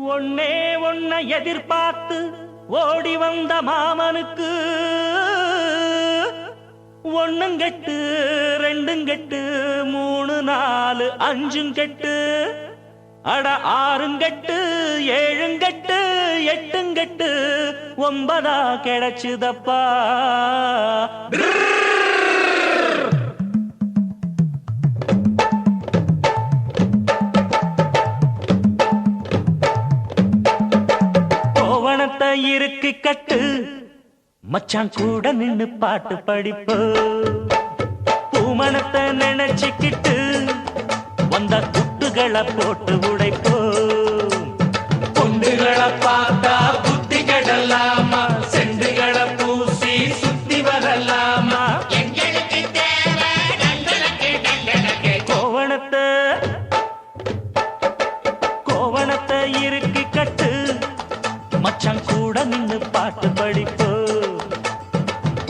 ஒன்னே ஒன்ன எதிர்பார்த்து ஓடி வந்த மாமனுக்கு ஒண்ணுங்கெட்டு ரெண்டுங்கெட்டு மூணு நாலு அஞ்சுங்கெட்டு அட ஆறுங்கெட்டு ஏழுங்கெட்டு எட்டுங்கெட்டு ஒன்பதா கிடைச்சுதப்பா. கோவணத்தை இருக்கு கட்டு மச்சான் கூட நின்னு பாட்டு படிப்பு. பூமணத்தை நினைச்சுக்கிட்டு வந்த குட்டுகளை போட்டு உடைப்போ. பொண்டுகளை பார்த்தா புத்தி கெடலாமா, செண்டுகளை பூசி சுத்தி வரலாமா. எங்களுக்கு தேவை கோவணத்தை இருக்கு கட்டு மச்சான் கூட நின்னு பாட்டு படிப்போ.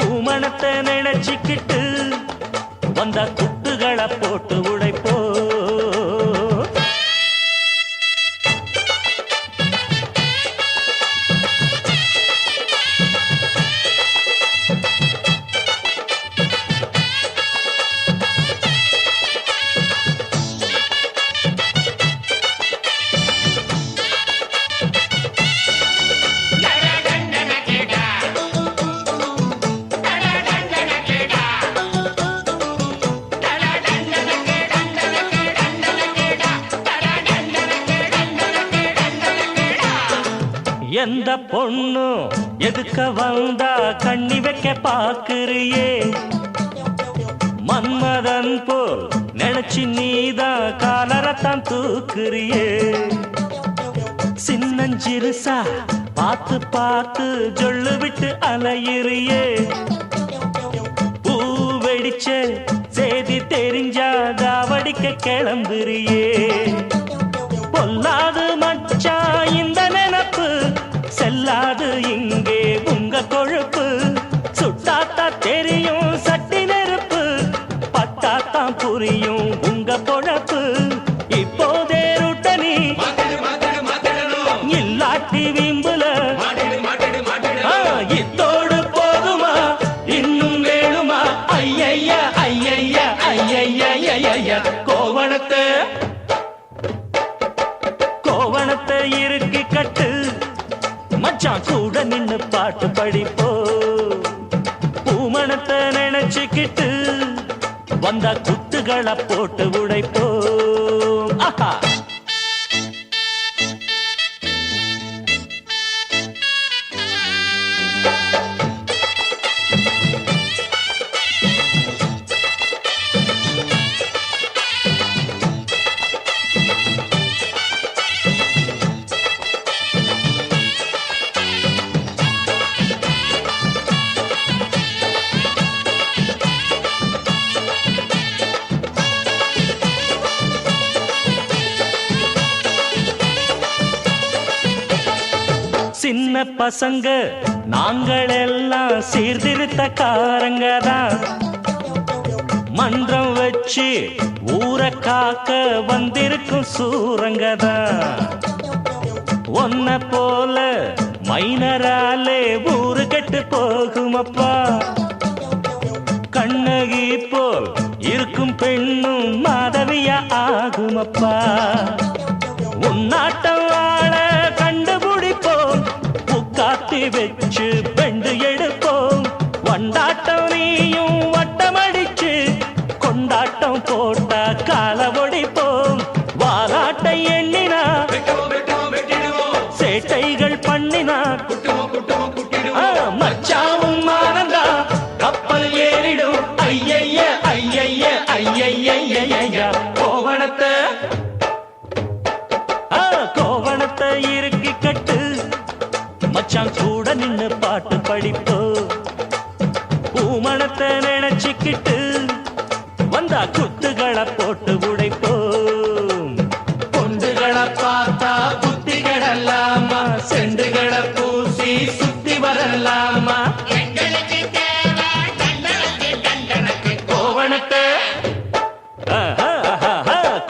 பூமணத்தை நினைச்சுக்கிட்டு வந்த குட்டுகளை போட்டு உடைப்போ. எந்த பொண்ணு எதுக்க வந்தா கண்ணி வைக்க பாக்குறியே. மன்மதன் போல் நினைச்சு நீதான் காலரத்தான் தூக்குறியே. சின்னஞ்சிறுசா பார்த்து பார்த்து ஜொல்லு விட்டு அலையிறியே. பூ வெடிச்ச செய்தி தெரிஞ்சா தாவடிக்க கிளம்புறியே. பொல்லாது மச்சா இந்த நினப்பு செல்லாது இங்கே உங்க கொழுப்பு. சுட்டாத்தா தெரியும் சட்டி நெருப்பு, பட்டாத்தான் புரியும் உங்க பொழப்பு. இப்போதே ருட்டனி இல்லாட்டி வீம்புல இத்தோடு போதுமா இன்னும் வேணுமா. ஐயையா ஐயையா ஐயையா கோவணத்தை இருக்கு கட்டு மச்சான் கூட நின்னு பாட்டு படிப்போ. பூமணத்தை நினைச்சுக்கிட்டு வந்த குட்டுகளை போட்டு உடைப்போ. ஆஹா சின்ன பசங்க நாங்கள் எல்லாம் சீர்திருத்தக்காரங்கதான். மன்றம் வச்சு ஊரை காக்க வந்திருக்கும் சூரங்கதான். ஒன்ன போல மைனராலே ஊரு கெட்டு போகுமப்பா. கண்ணகி போல் இருக்கும் பெண்ணும் மாதவியா ஆகுமப்பா. உன்னாட்டம் ஆள கண்டுபிடிப்போம், காத்தி வச்சு பெண்டு எடுப்போம். வண்டாட்டம் நீயும் வட்டமடிச்சு கொண்டாட்டம் போட்டா கால ஒடிப்போம். வாலாட்டை எண்ணினா சேட்டைகள் பண்ணினா மச்சாவும் மானந்தா கப்பல் ஏறிடும். ஐயைய ஐயைய ஐயைய கோவணத்தை இருக்கு கட்டு மச்சான் கூட நின்னு பாட்டு படிப்போ. பூமணத்தை நினைச்சுக்கிட்டு வந்தா குத்துகளை போட்டு உடைப்போ. பொண்டுகளை பார்த்தா புத்தி கெடலாமா, செண்டுகளை பூசி சுத்தி வரலாமா.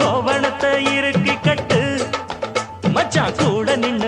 கோவணத்தை இருக்கு கட்டு மச்சான் கூட நின்னு